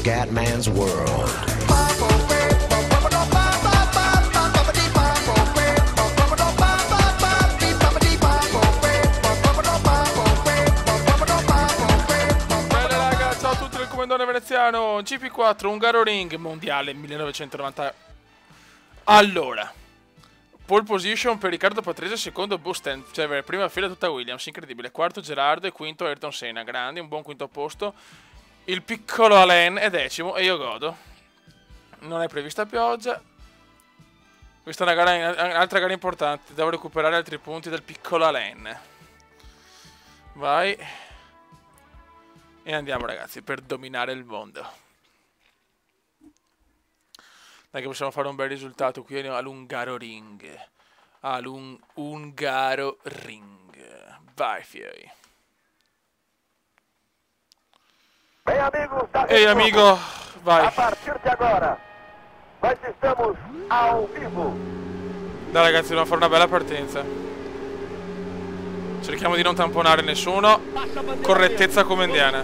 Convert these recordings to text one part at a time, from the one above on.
Scatman's World. Bella raga, ciao a tutti del comandone veneziano. GP4 Hungaroring mondiale 1990. Allora, pole position per Riccardo Patrese, secondo Busten, cioè prima fila tutta Williams, incredibile. Quarto Gerardo e quinto Ayrton Senna, grandi, un buon quinto posto. Il piccolo Alain è decimo e io godo. Non è prevista pioggia. Questa è un'altra gara importante, devo recuperare altri punti del piccolo Alain. Vai. E andiamo ragazzi per dominare il mondo. Dai che possiamo fare un bel risultato qui all'Ungaroring. All'Ungaroring. Vai fioi. Ehi amigo, vai. A partir de agora, nós estamos ao vivo. Dai ragazzi, dobbiamo fare una bella partenza. Cerchiamo di non tamponare nessuno. Correttezza come indiana.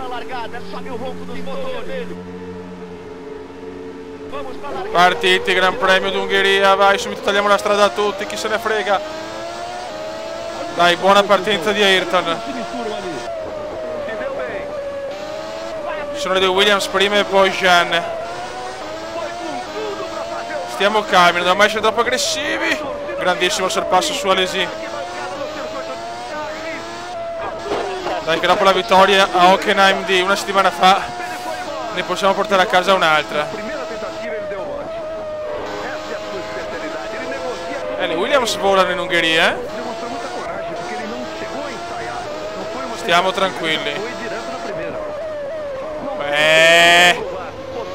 Partiti, Gran Premio d'Ungheria. Vai, subito tagliamo la strada a tutti. Chi se ne frega. Dai, buona partenza di Ayrton. Ci sono le due Williams prima e poi Jean. Stiamo calmi, non dobbiamo mai essere troppo aggressivi. Grandissimo sorpasso su Alesi. Dai che dopo la vittoria a Hockenheim di una settimana fa ne possiamo portare a casa un'altra. Le Williams volano in Ungheria, eh? Stiamo tranquilli.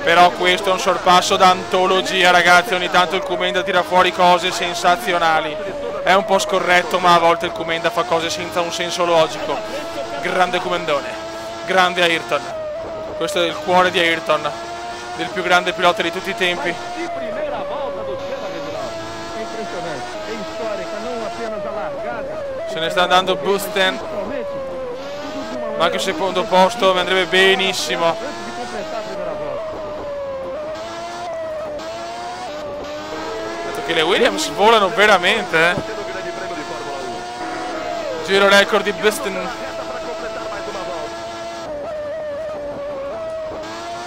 Però questo è un sorpasso d'antologia ragazzi, ogni tanto il Kumenda tira fuori cose sensazionali. È un po' scorretto ma a volte il Kumenda fa cose senza un senso logico. Grande Kumendone, grande Ayrton. Questo è il cuore di Ayrton, del più grande pilota di tutti i tempi. Se ne sta andando Busten, ma anche il secondo posto mi andrebbe benissimo. Che le Williams volano veramente, eh? Giro record di Busten.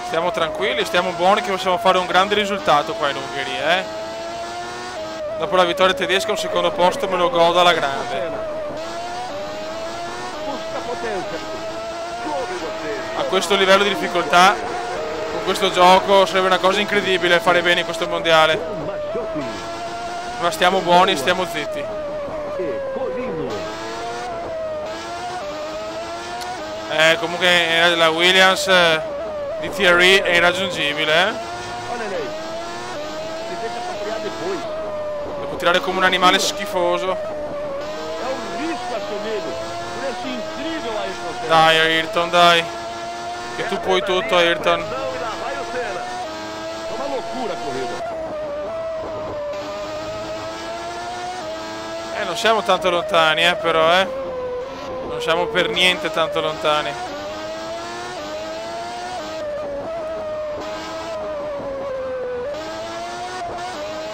Stiamo tranquilli, stiamo buoni che possiamo fare un grande risultato qua in Ungheria, eh? Dopo la vittoria tedesca un secondo posto me lo godo alla grande. A questo livello di difficoltà, con questo gioco, sarebbe una cosa incredibile fare bene in questo mondiale. Ma stiamo buoni, stiamo zitti. Comunque la Williams di Thierry è irraggiungibile, eh? Devo tirare come un animale schifoso. Dai Ayrton, dai. Che tu puoi tutto Ayrton. Non siamo tanto lontani, però, non siamo per niente tanto lontani.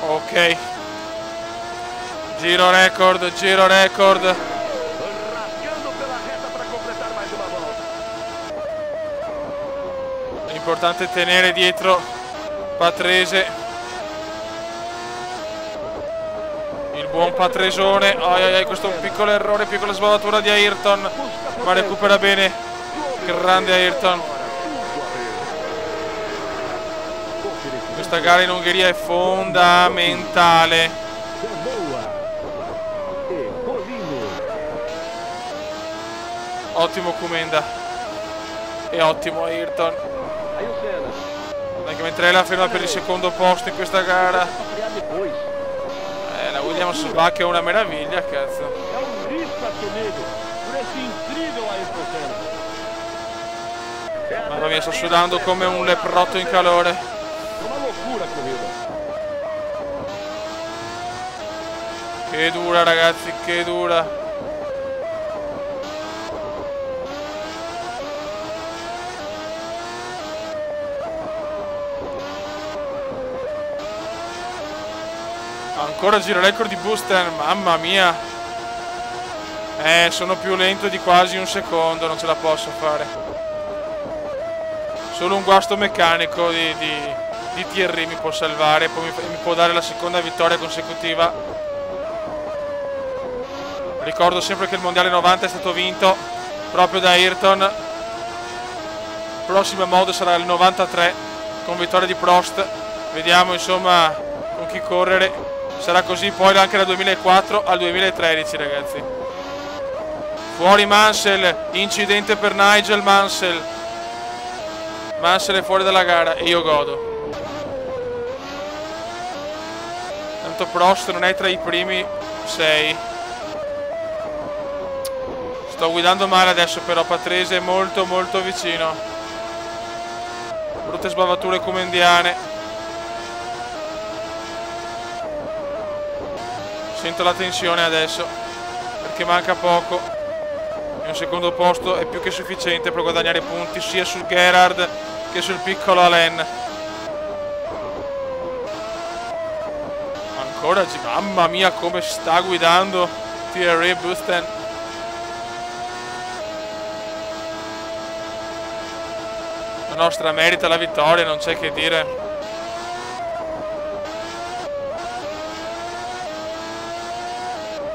Ok. Giro record, giro record. È importante tenere dietro Patrese. Buon Patresone, questo è un piccolo errore, piccola sbavatura di Ayrton, ma recupera bene, grande Ayrton. Questa gara in Ungheria è fondamentale. Ottimo Kumenda e ottimo Ayrton. Anche mentre la ferma per il secondo posto in questa gara. La Williams va che è una meraviglia, cazzo. Mamma mia, sto sudando come un leprotto in calore. Che dura ragazzi, che dura. Ancora giro record di Busten, mamma mia. Sono più lento di quasi un secondo, non ce la posso fare. Solo un guasto meccanico di Thierry mi può salvare, poi mi può dare la seconda vittoria consecutiva. Ricordo sempre che il mondiale 90 è stato vinto proprio da Ayrton. Prossima mod sarà il 93 con vittoria di Prost. Vediamo insomma con chi correre. Sarà così poi anche dal 2004 al 2013, ragazzi. Fuori Mansell, incidente per Nigel Mansell. Mansell è fuori dalla gara e io godo. Tanto Prost non è tra i primi 6. Sto guidando male adesso però, Patrese è molto molto vicino. Brutte sbavature comendiane. Sento la tensione adesso perché manca poco e un secondo posto è più che sufficiente per guadagnare punti sia sul Gerhard che sul piccolo Alain. Ancora, mamma mia come sta guidando Thierry Busten. La nostra merita la vittoria, non c'è che dire.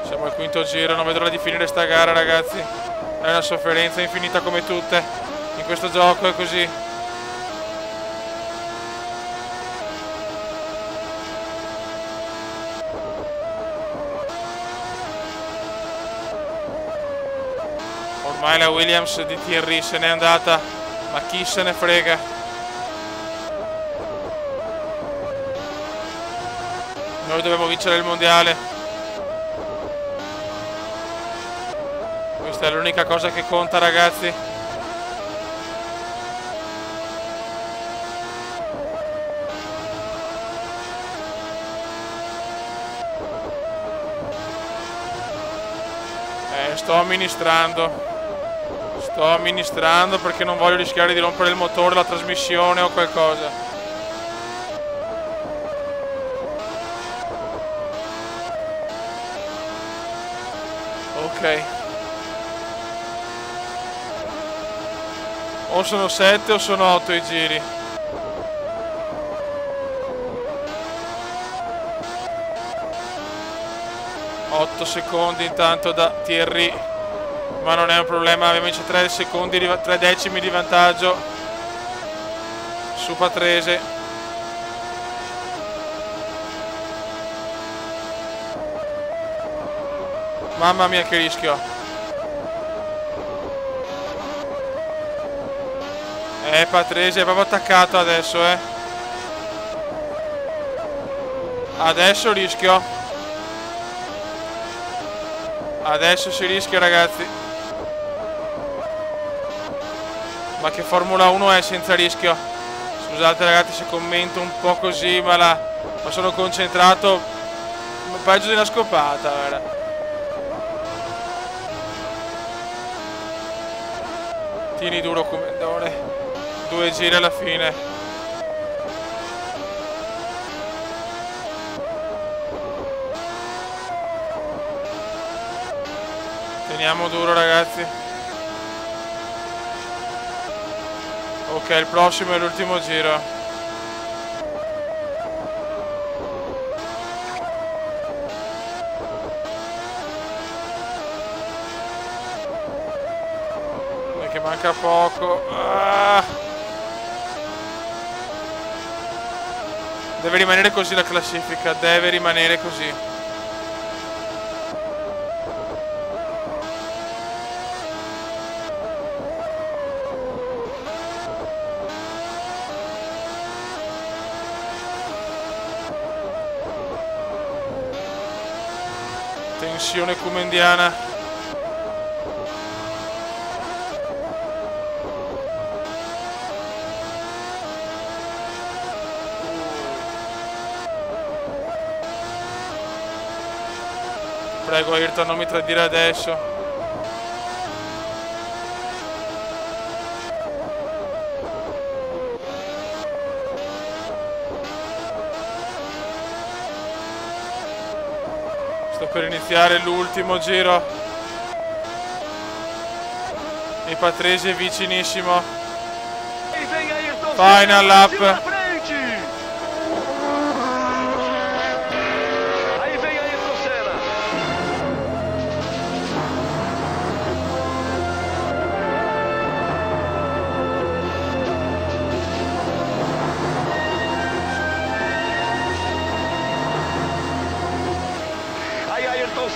Siamo al quinto giro, non vedo l'ora di finire sta gara, ragazzi. È una sofferenza infinita come tutte. In questo gioco è così. Ormai la Williams di Thierry se n'è andata, ma chi se ne frega. Noi dobbiamo vincere il mondiale. Questa è l'unica cosa che conta, ragazzi. Sto amministrando perché non voglio rischiare di rompere il motore, la trasmissione o qualcosa. Ok. O sono 7 o sono 8 i giri. Otto secondi intanto da Thierry, ma non è un problema, abbiamo invece 3 secondi, 3 decimi di vantaggio su Patrese. Mamma mia che rischio. Patrese è proprio attaccato adesso, Adesso rischio. Adesso si rischia, ragazzi. Ma che Formula 1 è senza rischio? Scusate ragazzi se commento un po' così, ma sono concentrato. Peggio di una scopata, guarda. Tieni duro commendone. 2 giri alla fine. Teniamo duro, ragazzi. Ok, il prossimo è l'ultimo giro. Perché manca poco. Deve rimanere così la classifica, deve rimanere così. Tensione comendiana. Prego Ayrton, non mi tradire adesso. per iniziare l'ultimo giro. Il Patrese è vicinissimo. Final lap.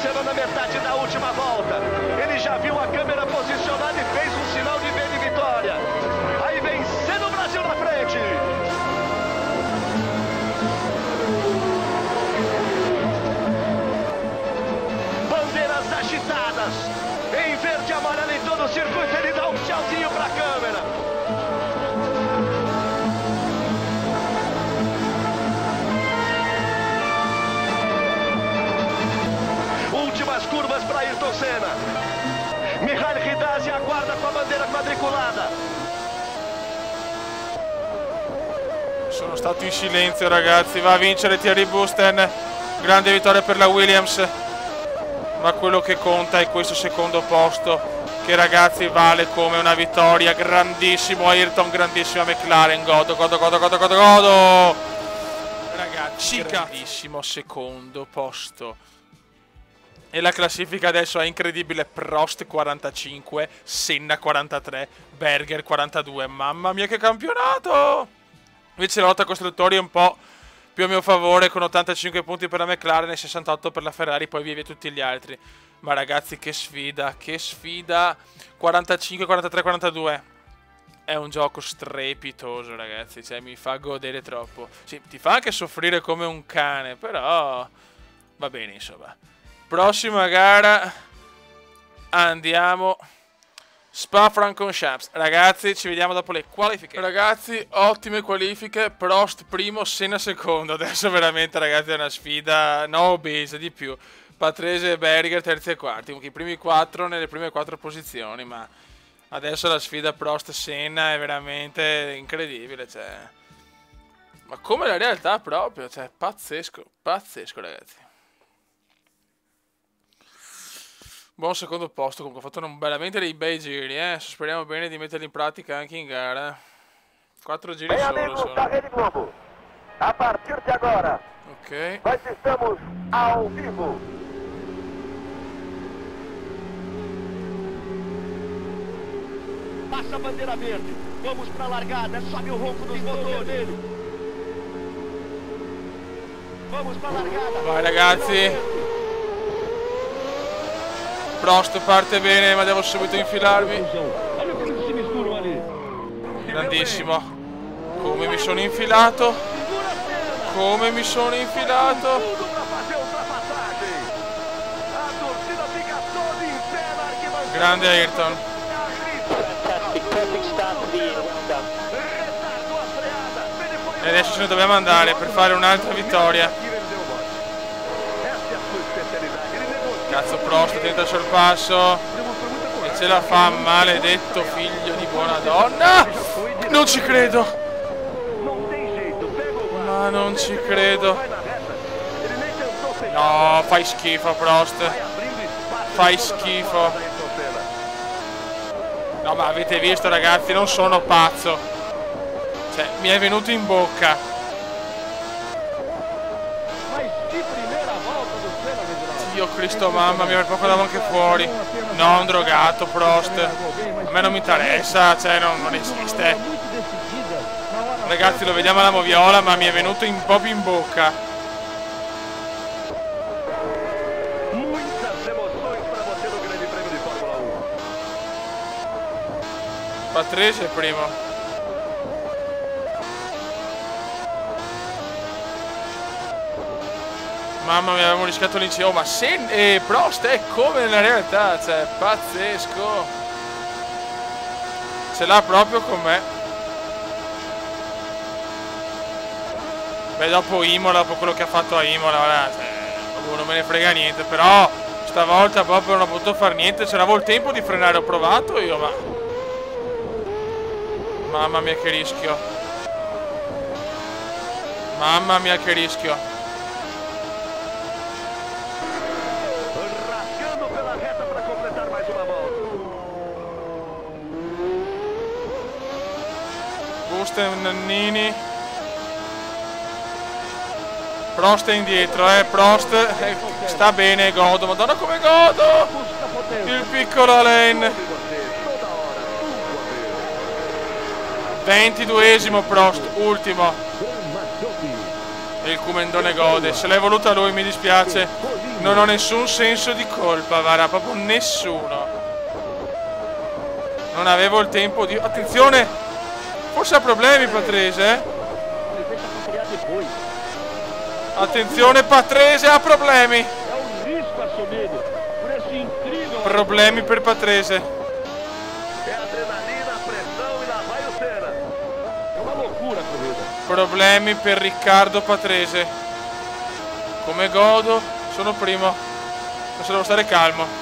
Senna na metade da última volta. Ele já viu a câmera posicionada e fez um sinal de V de vitória. Aí vem Senna, o Brasil na frente. Bandeiras agitadas. Em verde e amarelo em todo o circuito, ele dá um tchauzinho para a câmera. Últimas curvas para Ayrton Senna. Mihail Ridazzi aguarda com a bandeira quadriculata. Sono stato in silenzio, ragazzi. Va a vincere Thierry Busten. Grande vittoria per la Williams. Ma quello che conta è questo secondo posto, che, ragazzi, vale come una vittoria. Grandissimo Ayrton, grandissima McLaren. Godo. Ragazzi, grandissimo secondo posto. E la classifica adesso è incredibile. Prost 45, Senna 43, Berger 42. Mamma mia che campionato! Invece la lotta costruttori è un po' più a mio favore, con 85 punti per la McLaren e 68 per la Ferrari, poi via tutti gli altri. Ma ragazzi, che sfida, che sfida. 45, 43, 42. È un gioco strepitoso, ragazzi, cioè mi fa godere troppo. Sì, ti fa anche soffrire come un cane, però va bene, insomma. Prossima gara, andiamo Spa-Francorchamps. Ragazzi, ci vediamo dopo le qualifiche. Ragazzi, ottime qualifiche. Prost primo, Senna secondo. Adesso veramente, ragazzi, è una sfida no obesa, di più. Patrese e Berger terzi e quarti. I primi 4 nelle prime 4 posizioni. Ma adesso la sfida Prost-Senna è veramente incredibile, cioè. Ma come la realtà proprio, cioè, pazzesco, ragazzi. Buon secondo posto, comunque ha fatto veramente dei bei giri, speriamo bene di metterli in pratica anche in gara. 4 giri Bem, solo amigos sono. da Rede Globo, a partir de agora, Ok. nós estamos ao vivo. Passa a bandeira verde. Vamos para a largada. Sobe o ronco dos motores. Vamos para a largada. Vai, ragazzi. Prost parte bene, ma devo subito infilarvi. Grandissimo. Come mi sono infilato. Come mi sono infilato. Grande Ayrton. E adesso ce ne dobbiamo andare per fare un'altra vittoria. Cazzo, Prost tenta il sorpasso e ce la fa, maledetto figlio di buona donna. Non ci credo. Ma non ci credo. No, fai schifo, Prost. Fai schifo. No, ma avete visto, ragazzi, non sono pazzo. Cioè, mi è venuto in bocca. Dio Cristo, mamma mia, per poco andavo anche fuori. Non drogato, Prost. A me non mi interessa, cioè non esiste. Ragazzi, lo vediamo alla moviola, ma mi è venuto proprio in bocca. Patrese primo. Mamma mia, avevamo rischiato l'incidente. Oh, ma Prost è come nella realtà, cioè, pazzesco. Ce l'ha proprio con me. Beh, dopo Imola, dopo quello che ha fatto a Imola, ora, cioè, non me ne frega niente. Però, stavolta proprio non ho potuto fare niente. C'era il tempo di frenare, ho provato io, ma... Mamma mia, che rischio. Mamma mia, che rischio. Augusten Nannini. Prost è indietro, Prost sta bene, godo, madonna come godo! Il piccolo Alain. 22esimo Prost, ultimo. E il Commendone gode, se l'hai voluta lui, mi dispiace. Non ho nessun senso di colpa, guarda, proprio nessuno. Non avevo il tempo di... Attenzione! Forse ha problemi Patrese, Attenzione, Patrese ha problemi. Problemi per Patrese. Problemi per Riccardo Patrese. Come godo, sono primo. Adesso devo stare calmo.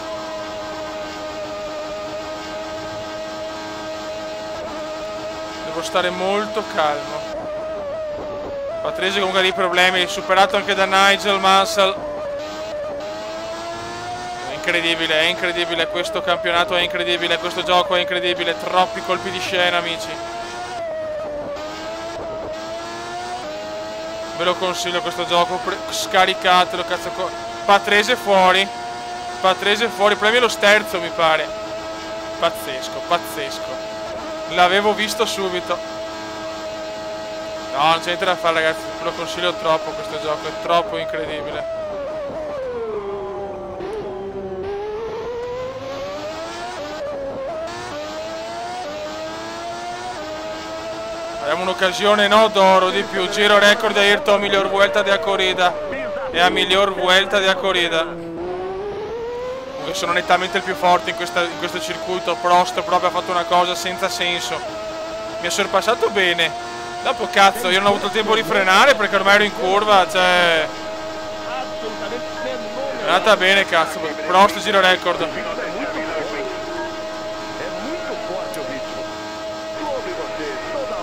Devo stare molto calmo. Patrese comunque ha dei problemi, superato anche da Nigel Mansell. È incredibile, questo campionato è incredibile, questo gioco è incredibile, troppi colpi di scena, amici. Ve lo consiglio questo gioco, scaricatelo, cazzo. Patrese fuori, premio lo sterzo mi pare. Pazzesco, pazzesco. L'avevo visto subito. No, non c'è niente da fare ragazzi, ve lo consiglio troppo questo gioco, è troppo incredibile. Abbiamo un'occasione, no, d'oro di più, giro record de Ayrton, miglior vuelta de corrida. E a miglior vuelta de corrida. Comunque sono nettamente il più forte in questo circuito, Prost proprio ha fatto una cosa senza senso. Mi ha sorpassato bene. Dopo cazzo, io non ho avuto il tempo di frenare perché ormai ero in curva, cioè... È andata bene, cazzo, Prost giro record.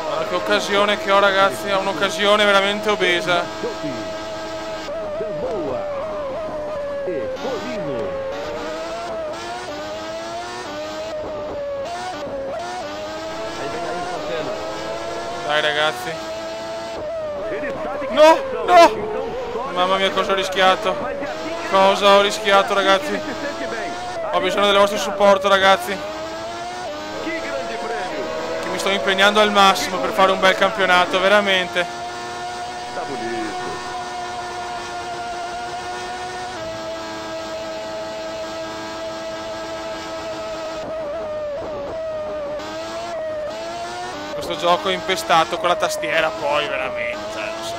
Guarda che occasione che ho ragazzi, ho un'occasione veramente obesa. Dai ragazzi. No, no. Mamma mia cosa ho rischiato. Cosa ho rischiato ragazzi. Ho bisogno del vostro supporto ragazzi. Che mi sto impegnando al massimo per fare un bel campionato, veramente. Questo gioco è impestato con la tastiera poi veramente, cioè, non so.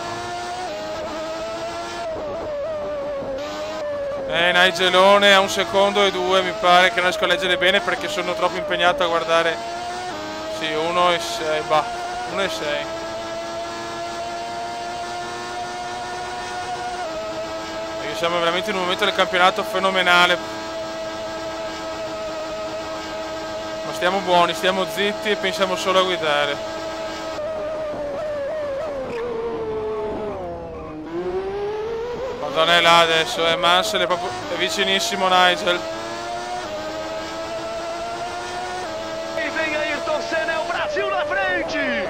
Nigelone a 1 secondo e 2 mi pare che non riesco a leggere bene perché sono troppo impegnato a guardare. Sì, 1 e 6, bah, 1 e 6. Perché siamo veramente in un momento del campionato fenomenale. Stiamo buoni, stiamo zitti e pensiamo solo a guidare. Madonna è là adesso, Mansell è proprio vicinissimo Nigel. E vem Ayrton Senna, è un Brasil na frente!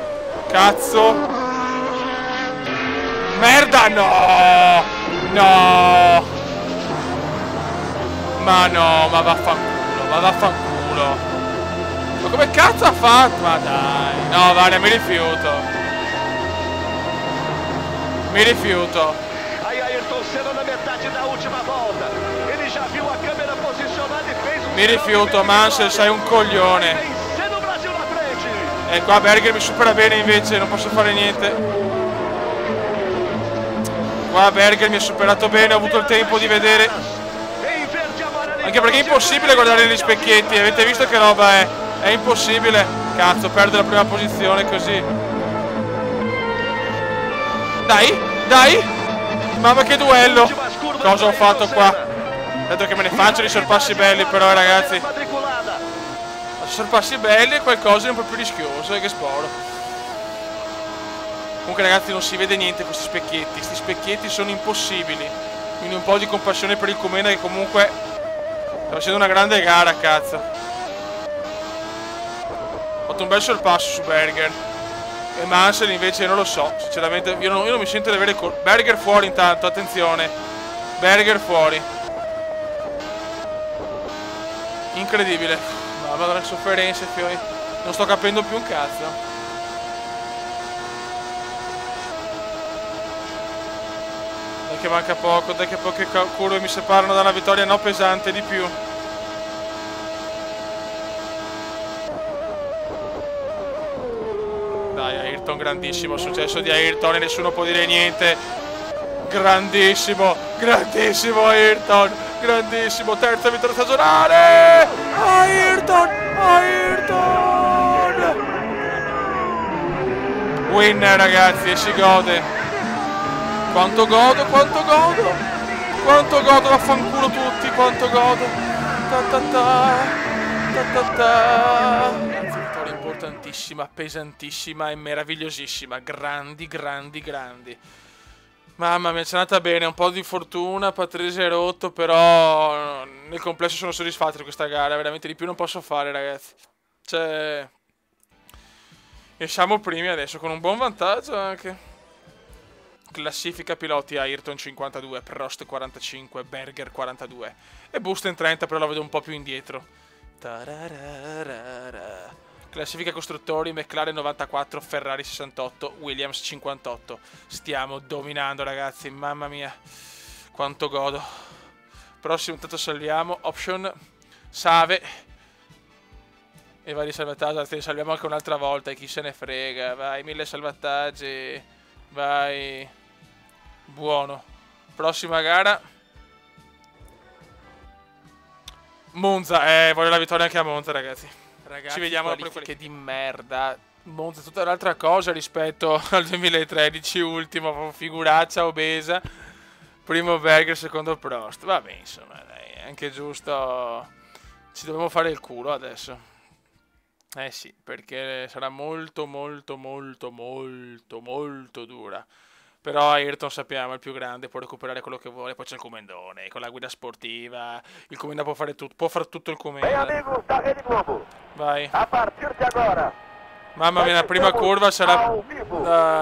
Cazzo! Merda, no! No! Ma no, ma vaffanculo. Ma come cazzo ha fatto? Ma dai, no guarda, mi rifiuto. Mi rifiuto. Aí Ayrton Senna na metade da ultima volta. Ele já viu a câmera posicionada e fez um... Mi rifiuto, Mansell, sei un coglione. Vencendo o Brasil na frente. E qua Berger mi supera bene invece, non posso fare niente. Qua Berger mi ha superato bene, ho avuto il tempo di vedere. Anche perché è impossibile guardare negli specchietti, avete visto che roba è? È impossibile. Cazzo, perdo la prima posizione così. Dai, dai. Mamma che duello. Cosa ho fatto qua? Ho detto che me ne faccio di sorpassi belli però ragazzi. Sorpassi belli e qualcosa è un po' più rischioso e che sporo. Comunque ragazzi non si vede niente con questi specchietti. Questi specchietti sono impossibili. Quindi un po' di compassione per il Comenda che comunque sta facendo una grande gara, cazzo. Ho fatto un bel sorpasso su Berger. E Mansell invece non lo so, sinceramente io non mi sento di avere Berger fuori intanto, attenzione. Berger fuori. Incredibile. Mamma delle sofferenze, fioi. Non sto capendo più un cazzo. Dai che manca poco, dai che poche curve mi separano da una vittoria no pesante di più. Dai, Ayrton grandissimo, successo di Ayrton e nessuno può dire niente. Grandissimo, grandissimo Ayrton, grandissimo, terza vittoria stagionale. Ayrton, Ayrton. Winner ragazzi, e si gode. Quanto godo, quanto godo. Quanto godo, vaffanculo tutti, quanto godo. Ta ta ta, ta ta ta. Vittoria importantissima, pesantissima e meravigliosissima. Grandi, grandi, grandi. Mamma mia, c'è andata bene, un po' di fortuna, Patrese è rotto, però nel complesso sono soddisfatto di questa gara, veramente di più non posso fare ragazzi. Cioè, e siamo primi adesso con un buon vantaggio anche. Classifica piloti: Ayrton 52, Prost 45, Berger 42 e Busten 30, però la vedo un po' più indietro. Tarararara. Classifica costruttori: McLaren 94, Ferrari 68, Williams 58. Stiamo dominando ragazzi, mamma mia, quanto godo. Prossimo, intanto salviamo, option, salve. E vari salvataggi, anzi salviamo anche un'altra volta, e chi se ne frega, vai, 1000 salvataggi, vai. Buono. Prossima gara. Monza, voglio la vittoria anche a Monza ragazzi. Ragazzi, ci vediamo dopo qualifiche di merda. Monza è tutta un'altra cosa rispetto al 2013, ultimo, figuraccia obesa. Primo Berger, secondo Prost. Vabbè, insomma, dai, è anche giusto. Ci dobbiamo fare il culo adesso. Eh sì, perché sarà molto, molto, molto, molto, molto dura. Però Ayrton sappiamo è il più grande, può recuperare quello che vuole. Poi c'è il comandone, con la guida sportiva. Il comenda può fare tutto il comenda. amigos da Rede Globo. Vai. A partir de agora. Mamma mia, la prima curva sarà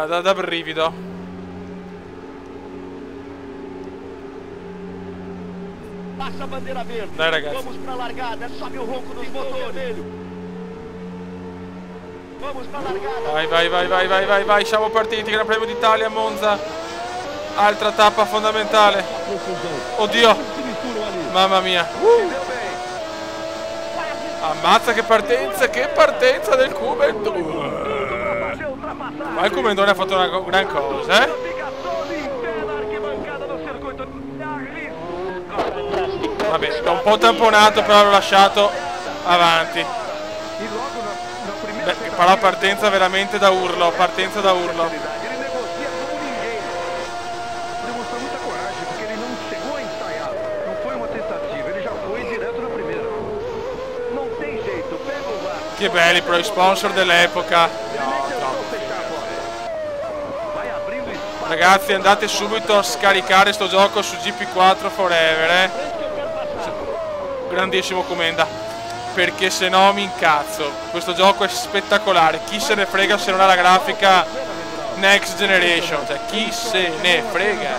da brivido. Passa a bandeira verde. Dai ragazzi. Vamos pra largada, sobe o ronco dos motores. Vamos pra largada. Vai, siamo partiti, Gran Premio d'Italia a Monza. Altra tappa fondamentale. Oddio. Mamma mia. Ammazza che partenza del Kumendo. Ma il Kumendone ha fatto una gran cosa, Vabbè, l'ho un po' tamponato, però l'ho lasciato avanti. Beh, però partenza veramente da urlo, partenza da urlo. Che belli però i sponsor dell'epoca. Ragazzi, andate subito a scaricare sto gioco su GP4 Forever, Grandissimo Comenda, perché se no mi incazzo. Questo gioco è spettacolare. Chi se ne frega se non ha la grafica Next Generation, cioè chi se ne frega.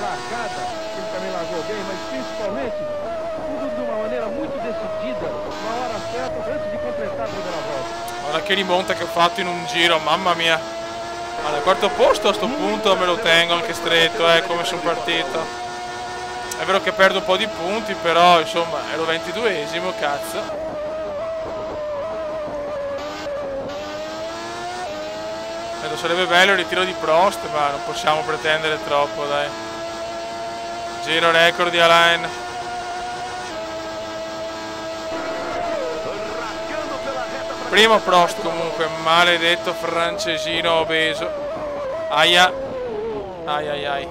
Guarda che rimonta che ho fatto in un giro, mamma mia. Al quarto posto a sto punto me lo tengo anche stretto, come sono partito. È vero che perdo un po' di punti, però insomma ero 22esimo, cazzo. Sarebbe bello il ritiro di Prost, ma non possiamo pretendere troppo, dai. Giro record di Alain. Primo Prost comunque, maledetto francesino obeso. Aia. Ai.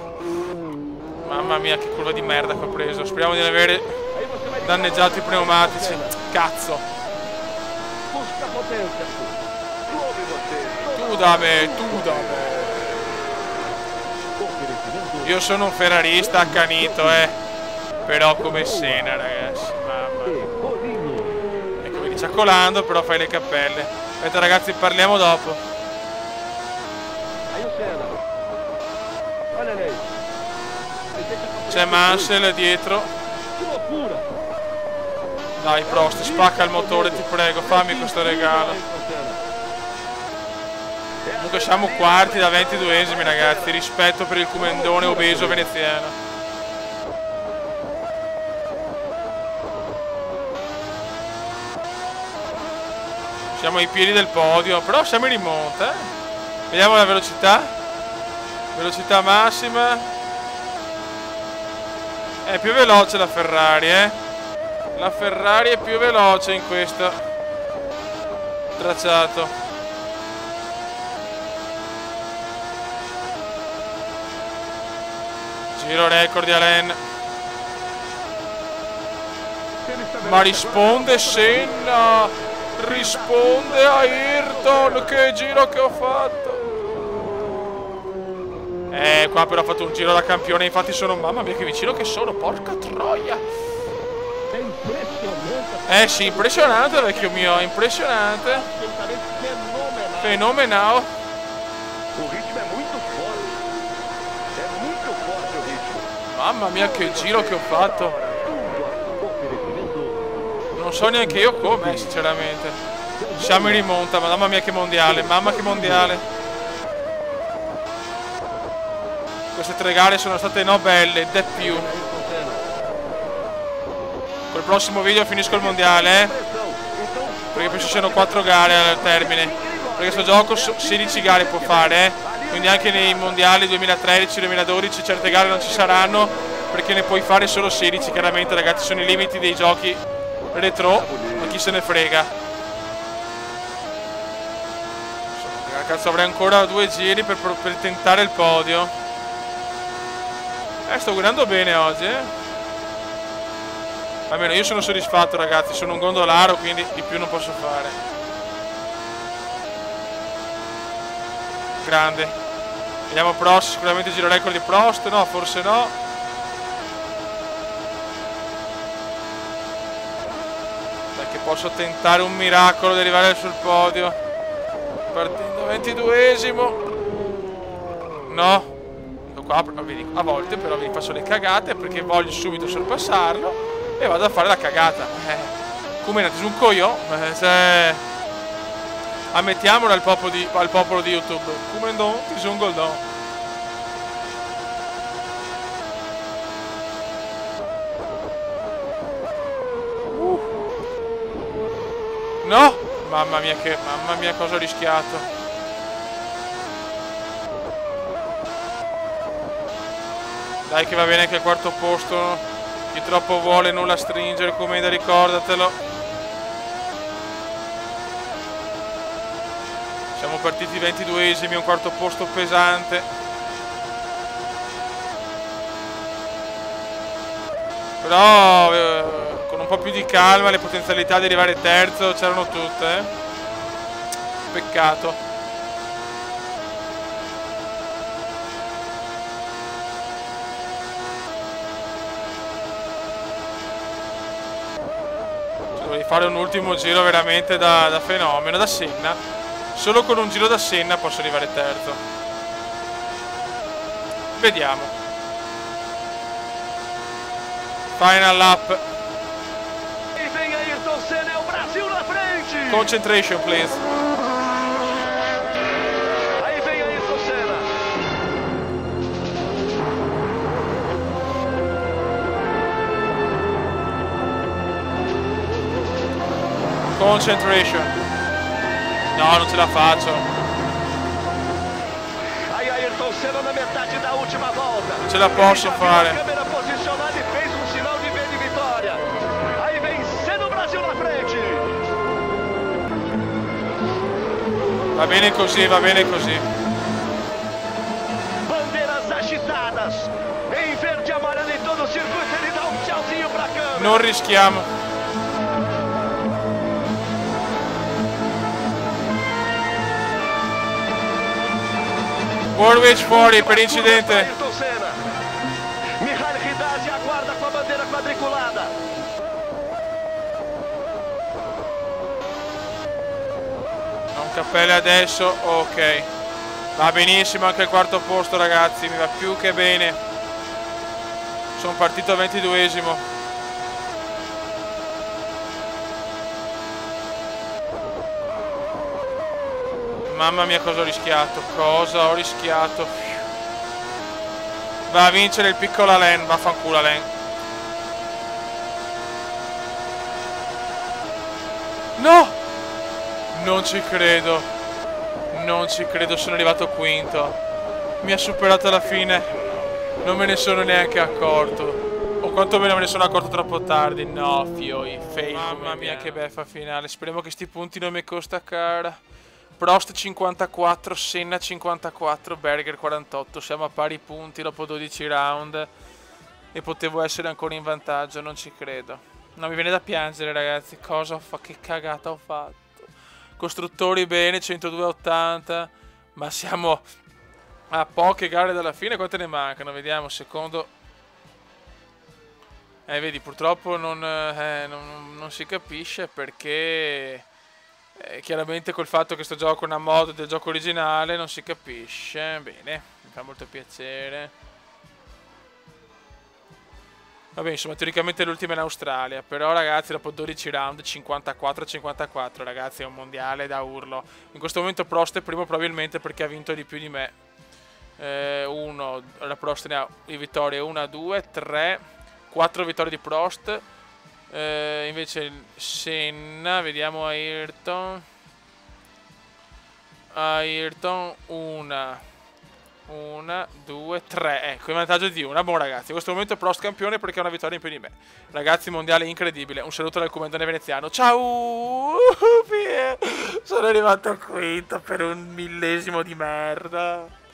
Mamma mia che curva di merda che ho preso. Speriamo di non avere danneggiato i pneumatici. Cazzo. Tu da me. Io sono un ferrarista accanito, però come Senna, ragazzi. Mamma mia. Ecco, vedi ciaccolando, però fai le cappelle. Aspetta ragazzi, parliamo dopo. Aí o Senna. Olha ele aí. C'è Mansell dietro. Que loucura. Dai Prost, spacca il motore, ti prego, fammi questo regalo. Comunque siamo quarti da 22esimi, ragazzi. Rispetto per il comendone obeso veneziano. Siamo ai piedi del podio, però siamo in rimonta. Vediamo la velocità. Velocità massima. È più veloce la Ferrari, La Ferrari è più veloce in questo tracciato. Giro record di Alain. Ma risponde Senna. Risponde a Ayrton. Che giro che ho fatto. Qua però ho fatto un giro da campione. Infatti sono, mamma mia che vicino che sono. Porca troia. Sì, impressionante vecchio mio. Impressionante. Fenomenale. O ritmo è molto forte. È molto forte o ritmo. Mamma mia che giro che ho fatto. Non so neanche io come, sinceramente. Siamo in rimonta, ma mamma mia che mondiale. Mamma che mondiale. Queste 3 gare sono state no belle, de più. Col prossimo video finisco il mondiale, perché poi ci sono 4 gare al termine. Perché questo gioco 16 gare può fare, quindi anche nei mondiali 2013-2012 certe gare non ci saranno, perché ne puoi fare solo 16. Chiaramente, ragazzi, sono i limiti dei giochi retro, ma chi se ne frega. Cazzo, avrei ancora 2 giri per tentare il podio. Sto guidando bene oggi, Almeno io sono soddisfatto, ragazzi. Sono un gondolaro, quindi di più non posso fare. Grande. Vediamo Prost, sicuramente giro record di Prost. No, forse no. Dai che posso tentare un miracolo di arrivare sul podio. Partendo 22esimo. No. Qua, vedi, a volte però vi faccio le cagate perché voglio subito sorpassarlo e vado a fare la cagata. Come nati su un coglione, ammettiamolo al popolo di YouTube. Come non ti sono un goldon. No! Mamma mia cosa ho rischiato. Dai che va bene anche il quarto posto. Chi troppo vuole nulla stringere, Comenda, ricordatelo. Siamo partiti 22esimi, un quarto posto pesante. Però con un po' più di calma le potenzialità di arrivare terzo c'erano tutte. Peccato. Dovrei fare un ultimo giro veramente da fenomeno, da Senna. Solo con un giro da Senna posso arrivare terzo. Vediamo. Final lap. E vem Ayrton Senna, é o Brasil na frente. Concentration, please. Aí vem Ayrton Senna. Concentration. No, non ce la faccio. Aí Ayrton Senna na metade da última volta. Non ce la posso fare. A câmera posicionada e fez um sinal de V de vitória. Aí vem Senna, o Brasil na frente. Va bene così, va bene così. Bandeiras agitadas. Em verde e amarelo em todo o circuito, ele dá um tchauzinho pra câmera. Non rischiamo. Warwick fuori per incidente. Ayrton Senna. Mihail Hidad aguarda com a bandeira quadriculada. Non cappelle adesso, ok. Va benissimo anche il quarto posto, ragazzi, mi va più che bene. Sono partito al 22esimo. Mamma mia, cosa ho rischiato, cosa ho rischiato. Va a vincere il piccolo Alain, vaffanculo Alain. No! Non ci credo. Non ci credo, sono arrivato quinto. Mi ha superato alla fine. Non me ne sono neanche accorto. O quantomeno me ne sono accorto troppo tardi. No, fioi, fail. Mamma mia, che beffa finale. Speriamo che sti punti non mi costa cara. Prost 54, Senna 54, Berger 48. Siamo a pari punti dopo 12 round. E potevo essere ancora in vantaggio, non ci credo. No, mi viene da piangere, ragazzi. Cosa ho fatto? Che cagata ho fatto. Costruttori bene, 102,80. Ma siamo a poche gare dalla fine. Quante ne mancano? Vediamo, secondo. Vedi, purtroppo non si capisce perché... chiaramente col fatto che sto gioco è una mod del gioco originale non si capisce. Bene, mi fa molto piacere. Vabbè, insomma, teoricamente l'ultima è in Australia. Però, ragazzi, dopo 12 round, 54-54, ragazzi, è un mondiale da urlo. In questo momento Prost è primo probabilmente perché ha vinto di più di me. La Prost ne ha di vittorie 1, 2, 3, 4 vittorie di Prost. Invece Senna, vediamo Ayrton, 1, 2, 3. Ecco, il vantaggio di una. Buon, ragazzi, in questo momento è Prost campione perché ha una vittoria in più di me. Ragazzi, mondiale incredibile. Un saluto dal comandante veneziano. Ciao. Sono arrivato quinto per un millesimo di merda.